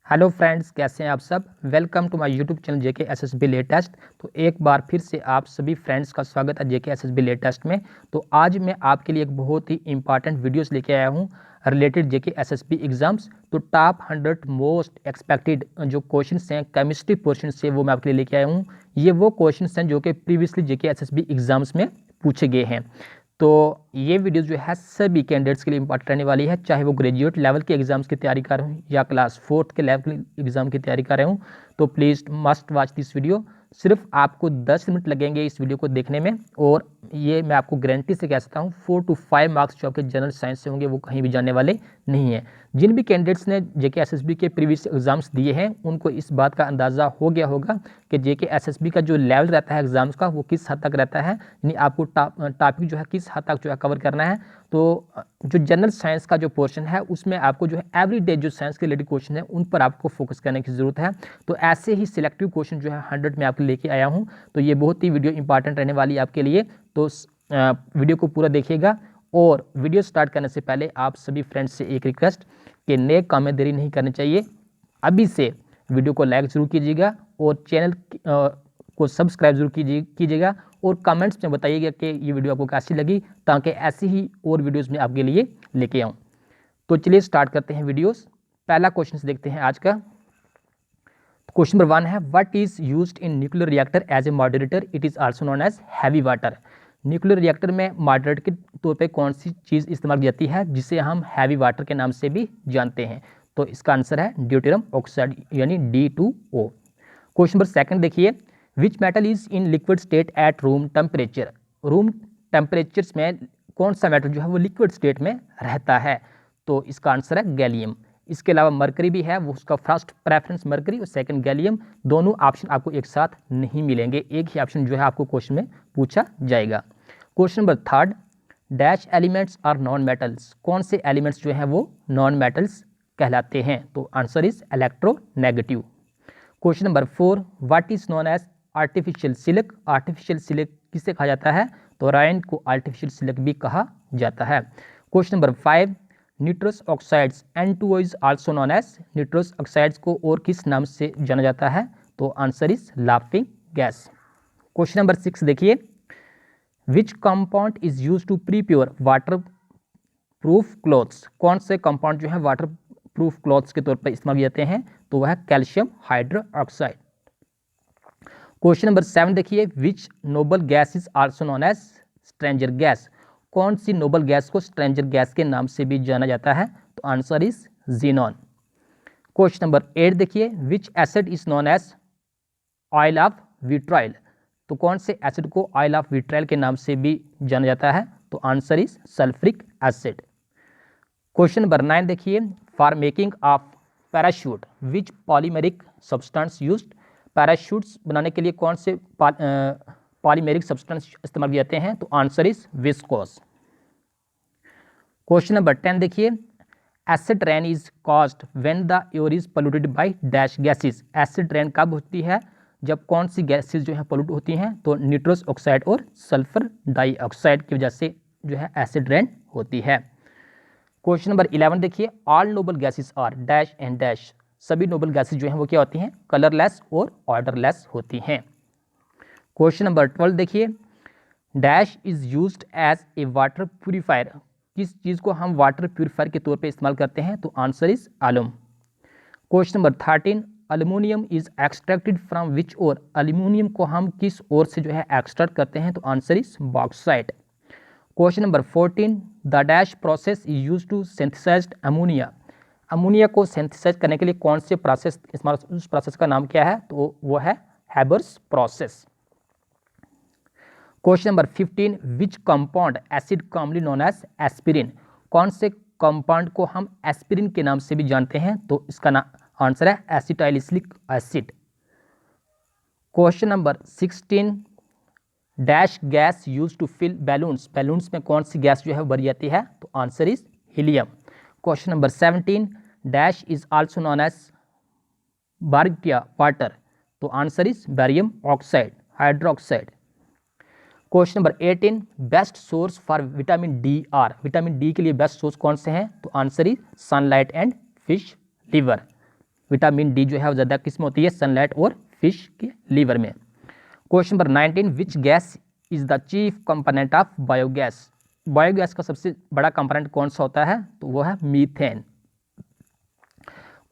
Hello friends, कैसे हैं आप सब। Welcome to my YouTube channel JK SSB latest. तो एक बार फिर से आप सभी फ्रेंड्स का स्वागत है जेके एसएसबी लेटेस्ट में। तो आज मैं आपके लिए एक बहुत ही इंपॉर्टेंट वीडियोस लेके आया हूं रिलेटेड जेके एसएसबी एग्जाम्स। तो टॉप 100 मोस्ट एक्सपेक्टेड जो क्वेश्चंस हैं केमिस्ट्री पोर्शन से, वो मैं आपके लिए लेके आया हूँ। ये वो क्वेश्चंस हैं जो कि प्रीवियसली जेके एसएसबी एग्जाम्स में पूछे गए हैं। तो ये वीडियो जो है सभी कैंडिडेट्स के लिए इंपॉर्टेंट रहने वाली है, चाहे वो ग्रेजुएट लेवल के एग्जाम्स की तैयारी कर रहे हो या क्लास 4th के लेवल के एग्जाम की तैयारी कर रहे हो। तो please must watch this video. सिर्फ आपको 10 मिनट लगेंगे इस वीडियो को देखने में, और ये मैं आपको गारंटी से कह सकता हूँ 4 to 5 मार्क्स जो आपके जनरल साइंस से होंगे वो कहीं भी जाने वाले नहीं हैं। जिन भी कैंडिडेट्स ने जेके एसएसबी के प्रीवियस एग्जाम्स दिए हैं उनको इस बात का अंदाज़ा हो गया होगा कि जेके एसएसबी का जो लेवल रहता है एग्जाम्स का वो किस हद तक रहता है, यानी आपको टॉपिक जो है किस हद तक जो है कवर करना है। तो जो जनरल साइंस का जो पोर्शन है उसमें आपको जो है एवरीडे जो साइंस के रिलेटेड क्वेश्चन है उन पर आपको फोकस करने की ज़रूरत है। तो ऐसे ही सिलेक्टिव क्वेश्चन जो है 100 में आपके लेके आया हूँ। तो ये बहुत ही वीडियो इंपॉर्टेंट रहने वाली है आपके लिए। तो वीडियो को पूरा देखिएगा। और वीडियो स्टार्ट करने से पहले आप सभी फ्रेंड्स से एक रिक्वेस्ट कि नेक काम में देरी नहीं करनी चाहिए। अभी से वीडियो को लाइक ज़रूर कीजिएगा और चैनल को सब्सक्राइब जरूर कीजिएगा और कमेंट्स में बताइएगा कि ये वीडियो आपको कैसी लगी, ताकि ऐसी ही और वीडियोस में आपके लिए लेके आऊँ। तो चलिए स्टार्ट करते हैं वीडियोस। पहला क्वेश्चन देखते हैं आज का। क्वेश्चन नंबर 1 है, what is used in nuclear reactor as a moderator, it is also known as heavy water. Nuclear reactor में मॉडरेटर के तौर पे कौन सी चीज़ इस्तेमाल की जाती है जिसे हम हैवी वाटर के नाम से भी जानते हैं। तो इसका आंसर है ड्यूटेरियम ऑक्साइड यानी D2O। क्वेश्चन नंबर 2 देखिए, विच metal is in liquid state at room temperature. Room temperatures में कौन सा मेटल जो है वो लिक्विड स्टेट में रहता है। तो इसका आंसर है गैलियम। इसके अलावा मरकरी भी है, वो उसका फर्स्ट प्रेफरेंस मरकरी और सेकंड गैलियम। दोनों ऑप्शन आपको एक साथ नहीं मिलेंगे, एक ही ऑप्शन जो है आपको क्वेश्चन में पूछा जाएगा। Question number 3, dash elements are non metals. कौन से एलिमेंट्स जो हैं वो नॉन मेटल्स कहलाते हैं। तो answer is electronegative. Question number 4, what is known as artificial silk. Artificial silk किसे कहा जाता है। तो रायन को आर्टिफिशियल सिल्क भी कहा जाता है। Question number 5, nitrous oxides N2O is also known एज। निट्रस ऑक्साइड्स को और किस नाम से जाना जाता है। तो answer is laughing gas. Question number 6 देखिए, which compound is use to prepare waterproof clothes. कौन से कंपाउंड जो है वाटर प्रूफ क्लॉथ्स के तौर पर इस्तेमाल किए जाते हैं। तो वह है कैल्शियम हाइड्रोक्साइड। क्वेश्चन नंबर 7 देखिए, which noble gas is also known as stranger gas. कौन सी नोबल गैस को स्ट्रेंजर गैस के नाम से भी जाना जाता है। तो answer is xenon. Question number 8 देखिए, which acid is known as oil of vitriol. तो कौन से एसिड को ऑयल ऑफ विट्राइल के नाम से भी जाना जाता है। तो answer is sulphuric acid. Question number 9 देखिए, for making of parachute which polymeric substance used. Parachutes बनाने के लिए कौन से पॉलीमेरिक सब्सटेंस इस्तेमाल किए जाते हैं। तो answer is viscose. Question number 10 देखिए, acid rain is caused when the air is polluted by dash gases. Acid rain कब होती है, जब कौन सी गैसेस जो है पोल्यूट होती हैं। तो निट्रस ऑक्साइड और सल्फर डाइऑक्साइड की वजह से जो है एसिड रेन होती है। क्वेश्चन नंबर 11 देखिए, all noble gases are dash and dash. सभी नोबल गैसेस जो हैं वो क्या होती हैं, कलरलेस और ऑर्डरलेस होती हैं। क्वेश्चन नंबर 12 देखिए, dash is used as a water purifier. किस चीज़ को हम वाटर प्यूरिफायर के तौर पे इस्तेमाल करते हैं। तो answer is alum. Question number 13, aluminium is extracted from which ore. Aluminium को हम किस ओर से जो है एक्सट्रैक्ट करते हैं। तो answer is bauxite. Question number 14, the dash process is use to synthesized ammonia. Ammonia को सिंथेसाइज करने के लिए कौन से प्रोसेस इस्तेमाल, उस प्रोसेस का नाम क्या है। तो वो है Haber's process. Question number 15, which compound acid commonly known as aspirin. कौन से कंपाउंड को हम एस्पिरिन के नाम से भी जानते हैं। तो इसका आंसर है acetylsalicylic acid. Question number 16, dash gas use to fill balloons. Balloons में कौन सी गैस जो है भरी जाती है। तो answer is helium. Question number 17, dash is also known as baryta water. तो answer is barium oxide hydroxide. Question number 18, best source for vitamin D are. Vitamin D के लिए बेस्ट सोर्स कौन से हैं। तो answer is sunlight and fish liver. Vitamin D जो है वो ज़्यादा किस में होती है, सनलाइट और फिश के लीवर में। Question number 19, which gas is the chief component of biogas. Biogas का सबसे बड़ा कंपोनेंट कौन सा होता है, तो वो है methane.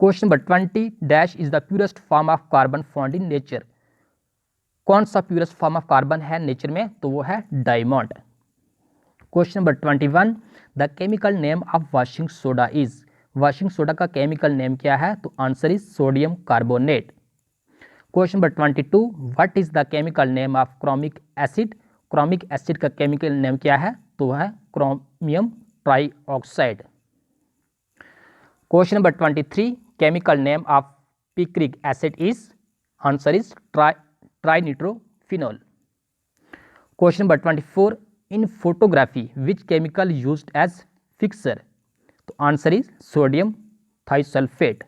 Question number 20, dash is the purest form of carbon found in nature. कौन सा प्यूरेस्ट फॉर्म ऑफ कार्बन है नेचर में, तो वो है diamond. Question number 21, the chemical name of washing soda is. Washing soda का केमिकल नेम क्या है, तो answer is sodium carbonate. Question number 22, what is the chemical name of chromic acid. Chromic acid का chemical name क्या है, तो वह है chromium trioxide. Question number 23, chemical name of picric acid is, answer is trinitrophenol. Question number 24, in photography which chemical used as fixer, तो answer is sodium thiosulphate.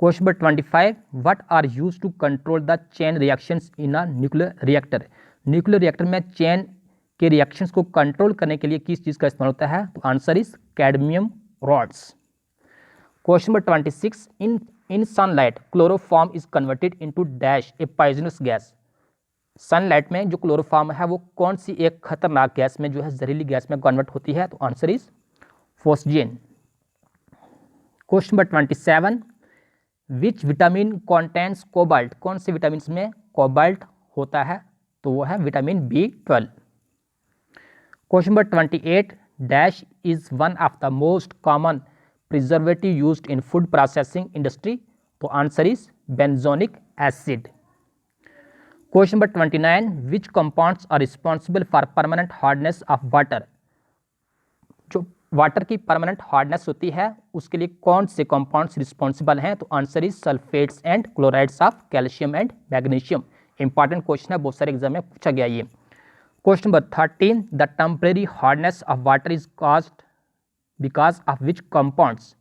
Question number 25, what are used to control the chain reactions in a nuclear reactor. Nuclear reactor में chain के reactions को control करने के लिए किस चीज़ का इस्तेमाल होता है, तो answer is cadmium rods. Question number 26, in sunlight chloroform is converted into dash A poisonous gas. Sunlight में जो क्लोरोफॉर्म है वो कौन सी एक खतरनाक गैस में जो है जहरीली गैस में कन्वर्ट होती है, तो answer is phosgene. Question number 27, which vitamin contents cobalt. कौन से विटामिन में कोबाल्ट होता है, तो वो है vitamin B12। Question number 28, dash is one of the most common preservative used in food processing industry, तो answer is benzoic acid. Question number 29, which compounds are responsible for permanent hardness of water. जो water की permanent hardness होती है उसके लिए कौन से compounds responsible हैं, तो answer is sulphates and chlorides of calcium and magnesium. Important question है, बहुत सारे एग्जाम में पूछा गया ये। Question number 13, the temporary hardness of water is caused because of which compounds,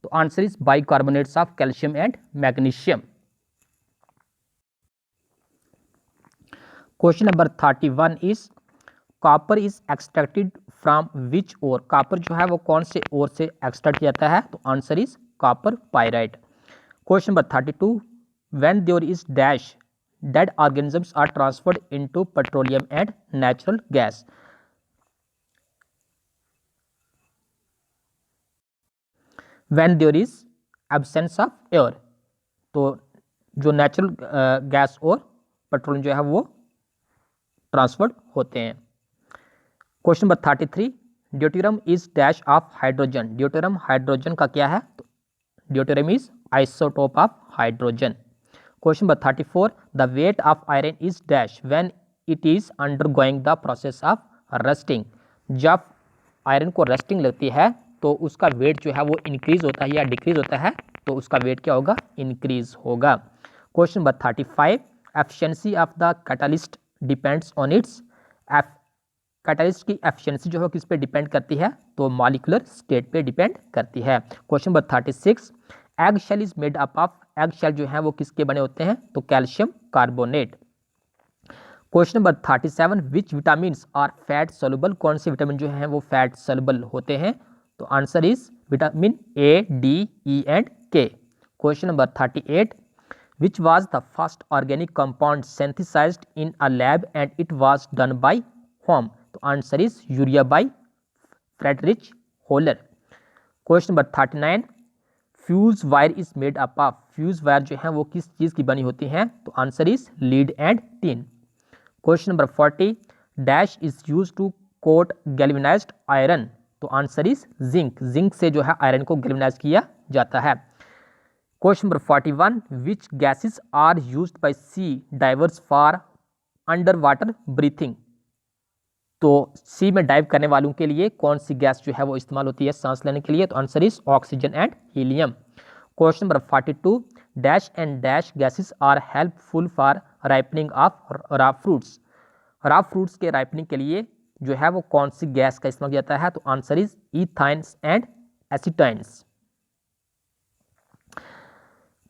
तो answer is bicarbonates of calcium and magnesium. Question number 31 is copper is extracted from which ore. Copper जो है वो कौन से ओर से एक्सट्रैक्ट किया जाता है, तो answer is copper pyrite. Question number 32, when there is dash dead organisms are transferred into petroleum and natural gas. When there is absence of air, तो जो नेचुरल गैस और पेट्रोलियम जो है वो ट्रांसफर्ड होते हैं। Question number 33, deuterium is dash of hydrogen. Deuterium hydrogen का क्या है, तो deuterium is isotope of hydrogen. Question number 34, the weight of iron is dash when it is undergoing the process of rusting. जब iron को rusting लगती है तो उसका वेट जो है वो इंक्रीज होता है या डिक्रीज होता है, तो उसका वेट क्या होगा, इंक्रीज होगा। Question number 35, efficiency of the catalyst depends on it's. Catalyst की एफिशिएंसी जो है किस पे डिपेंड करती है, तो मॉलिक्यूलर स्टेट पे डिपेंड करती है। Question number 36, egg shell is made up of. Egg shell जो है वो किसके बने होते हैं, तो calcium carbonate. Question number 37, which vitamin are fat soluble. कौन से विटामिन जो है वो फैट सोलुबल होते हैं, तो answer is vitamin A, D, E and K। Question number 38, which was the first organic compound synthesised in a lab and it was done by Wohler, तो answer is urea by Friedrich Wohler. Question number 39, fuse wire is made up of. Fuse wire जो है वो किस चीज़ की बनी होती हैं, तो answer is lead and tin. Question number 40, dash is use to coat galvanized iron, तो आंसर इज जिंक। जिंक से जो है आयरन को गैल्वेनाइज किया जाता है। Question number 41, which gases are used by sea divers for under water breathing. तो sea में डाइव करने वालों के लिए कौन सी गैस जो है वो इस्तेमाल होती है सांस लेने के लिए, तो answer is oxygen and helium. Question number 42, dash and dash gases are helpful for ripening of raw fruits. Raw fruits के राइपनिंग के लिए जो है वो कौन सी गैस का इस्तेमाल किया जाता है, तो answer is ethynes and acetylenes.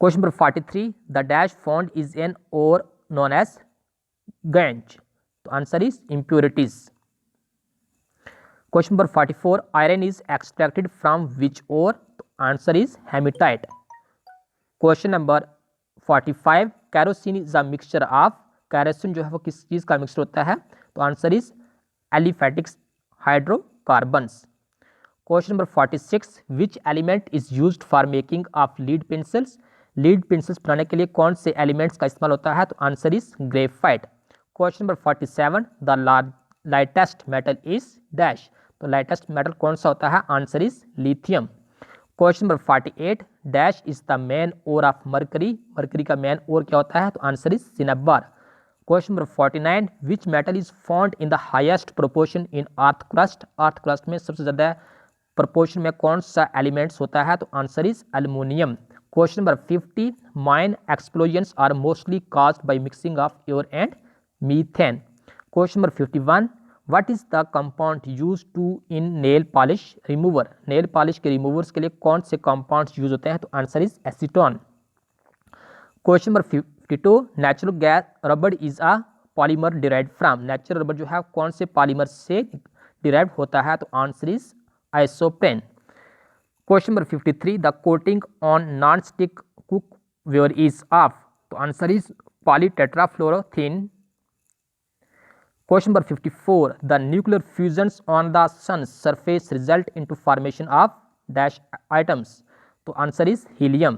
Question number 43, the dash found is an ore known as gangue, तो answer is impurities. Question number 44, iron is extracted from which ore, तो answer is haematite. Question number 45, kerosene is a mixture of, kerosene जो है वो किस चीज़ का mixture होता है? तो answer is aliphatic hydrocarbons. Question number 46, which element is used for making of lead pencils, lead pencils बनाने के लिए कौन से एलिमेंट्स का इस्तेमाल होता है? तो answer is graphite. Question number 47, the lightest metal is dash, तो लाइटेस्ट मेटल कौन सा होता है? Answer is lithium. Question number 48, dash is the main ore of mercury, mercury का मेन ओर क्या होता है? तो answer is cinnabar. Question number 49, which metal is found in the highest proportion in earth crust, earth crust में सबसे ज़्यादा proportion में कौन सा एलिमेंट्स होता है? तो answer is aluminium. Question number 50, mine explosions are mostly caused by mixing of air and methane. Question number 51, what is the compound used to in nail polish remover, nail polish के removers के लिए कौन से compounds used होते हैं? तो answer is acetone. Question number 52, natural gas rubber is a polymer derived from, natural rubber जो है कौन से पॉलीमर से डिराइव होता है? तो answer is isoprene. Question number 53, the coating on non stick cookware is of, तो answer is polytetrafluoroethene. Question number 54, the nuclear fusions on the sun surface result into formation of dash items, तो answer is helium.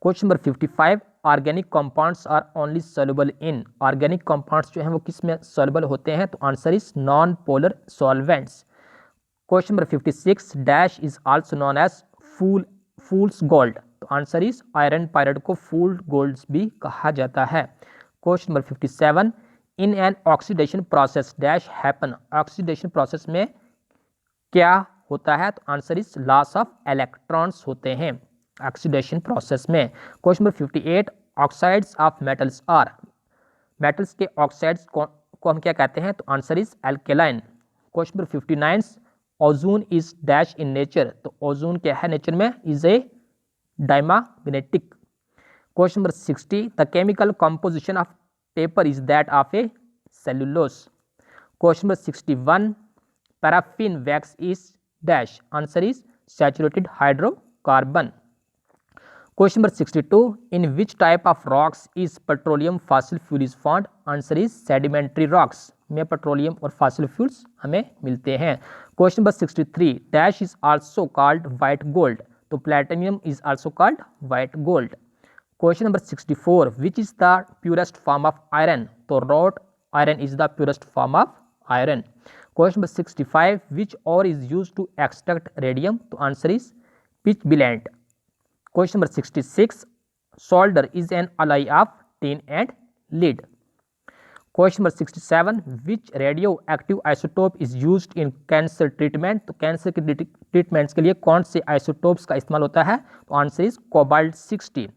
Question number 55, organic compounds are only soluble in, organic compounds जो हैं वो किस में soluble होते हैं? तो answer is non polar solvents. Question number 56, dash is also known as fool's gold, तो आंसर इज आयरन पायराइड को फूल गोल्ड भी कहा जाता है। Question number 57, in an oxidation process dash happen, oxidation process में क्या होता है? तो answer is loss of electrons होते हैं ऑक्सीडेशन प्रोसेस में। Question number 58, oxides of metals are, metals के ऑक्साइड्स को हम क्या कहते हैं? तो answer is alkaline. Question number 59, ozone is dash in nature, तो ओजोन क्या है नेचर में? Is a diamagnetic. Question number 60, the chemical composition of paper is that of A cellulose. Question number 61, paraffin wax is dash, answer is saturated hydrocarbon. Question number 62, in which type of rocks is petroleum fossil fuel is found, answer is sedimentary rocks में petroleum और fossil fuels हमें मिलते हैं। Question number 63, dash is also called white gold, तो platinum is also called white gold. Question number 64, which is the purest form of iron, तो wrought iron is the purest form of iron. Question number 65, which ore is use to extract radium, तो answer is pitchblende. Question number 66, solder is an alloy of tin and lead. Question number 67, which radio active isotope is used in cancer treatment, तो cancer के treatments के लिए कौन से isotopes का इस्तेमाल होता है? तो answer is cobalt 60।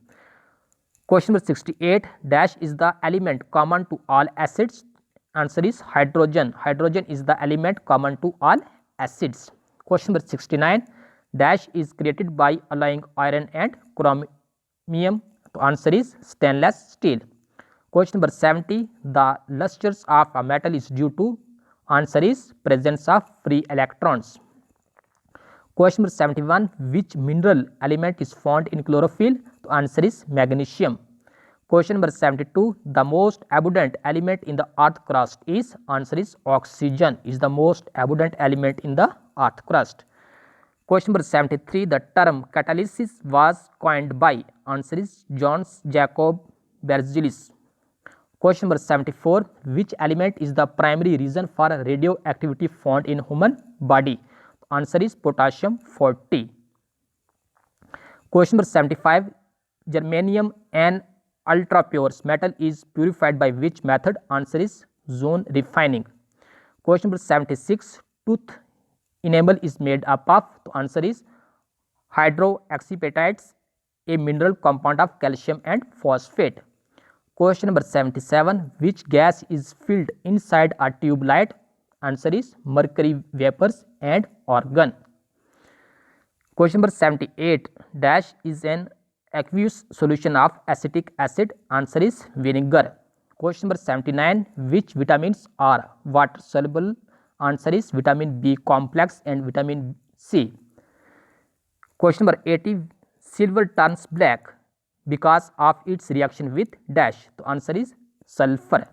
Question number 68, dash is the element common to all acids, answer is hydrogen, hydrogen is the element common to all acids. Question number 69, dash is created by alloying iron and chromium, तो answer is stainless steel. Question number 70, the lustres of a metal is due to, answer is presence of free electrons. Question number 71, which mineral element is found in chlorophyll, तो answer is magnesium. Question number 72, the most abundant element in the earth crust is, answer is oxygen is the most abundant element in the earth crust. Question number 73, the term catalysis was coined by, answer is Jons Jacob Berzelius. Question number 74, which element is the primary reason for radio activity found in human body, answer is potassium 40। Question number 75, germanium an ultra pure metal is purified by which method, answer is zone refining. Question number 76, tooth enamel is made up of, तो answer is hydroxyapatite a mineral compound of calcium and phosphate. Question number 77, which gas is filled inside a tubelight, answer is mercury vapours and argon. Question number 78, dash is an aqueous solution of acetic acid, answer is vinegar. Question number 79, which vitamins are water soluble, answer is vitamin B complex and vitamin C. Question number 80, silver turns black, because of its reaction with dash, तो answer is sulphur.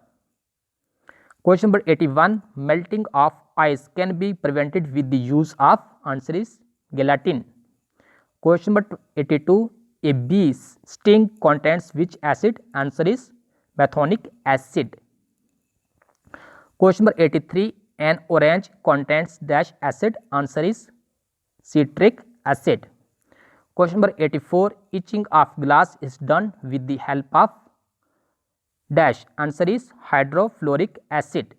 Question number 81, melting of ice can be prevented with the use of, answer is gelatin. Question number 82, a bee sting contains which acid, answer is methanoic acid. Question number 83, an orange contains dash acid, answer is citric acid। Question number 84, etching of glass is done with the help of dash, answer is hydrofluoric acid।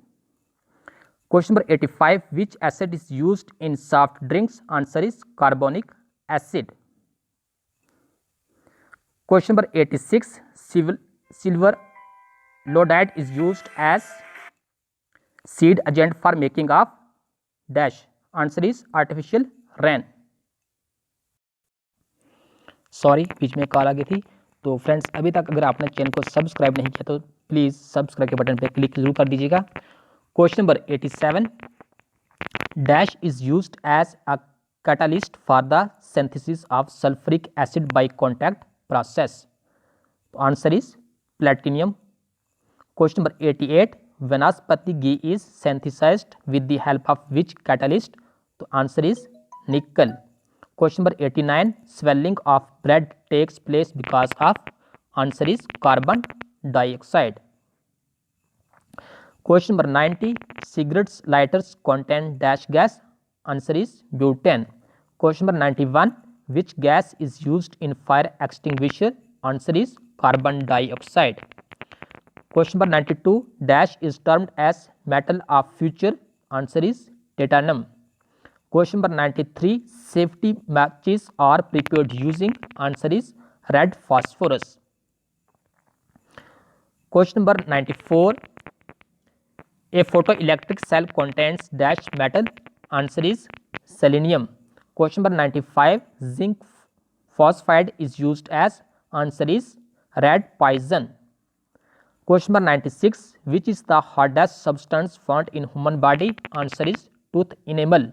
Question number 85, which acid is used in soft drinks, answer is carbonic acid। Question number 86, silver iodide is used as seed agent for making of dash, answer is artificial rain। Sorry, बीच में call आ गई थी। तो friends, अभी तक अगर आपने channel को सब्सक्राइब नहीं किया तो प्लीज़ सब्सक्राइब के बटन पर क्लिक जरूर कर दीजिएगा। Question number 87, dash is used as a catalyst for the synthesis of sulphuric acid by contact process, तो answer is platinum. Question number 88, वनस्पति घी is synthesised with the help of which catalyst, तो answer is nickel. Question number 89, swelling of bread takes place because of, answer is carbon dioxide. Question number 90, cigarettes lighters contain dash gas, answer is butane. Question number 91, which gas is used in fire extinguisher, answer is carbon dioxide. Question number 92, dash is termed as metal of future, answer is titanium। Question number 93, safety matches are prepared using, answer is red phosphorus। Question number 94, a photoelectric cell contains dash metal, answer is selenium। Question number 95, zinc phosphide is used as, answer is red poison। Question number 96, which is the hardest substance found in human body, answer is tooth enamel।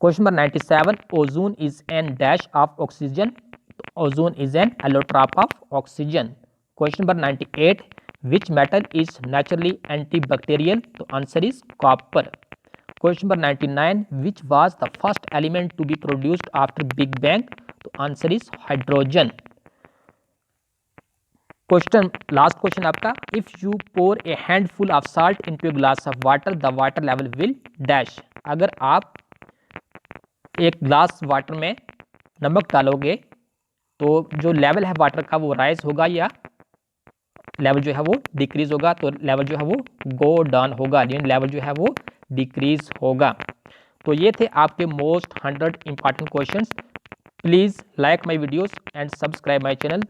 Question number 97, ozone is an dash of oxygen, ozone is an allotrope of oxygen। Question number 98, which metal is naturally antibacterial, तो answer is copper। Question number 99, which was the first element to be produced after Big Bang, तो answer is hydrogen। Question, last question आपका, if you pour a handful of salt into a glass of water the water level will dash, अगर आप एक glass water में नमक डालोगे तो जो लेवल है वाटर का वो राइज होगा या लेवल जो है वो डिक्रीज होगा, तो लेवल जो है वो गो डाउन होगा, लेवल जो है वो डिक्रीज होगा। तो ये थे आपके most 100 important questions. Please like my videos and subscribe my channel,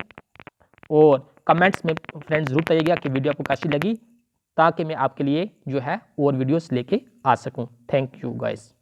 और कमेंट्स में फ्रेंड्स जरूर बताइएगा कि वीडियो आपको कैसी लगी, ताकि मैं आपके लिए जो है और वीडियोस लेके आ सकूं। Thank you guys.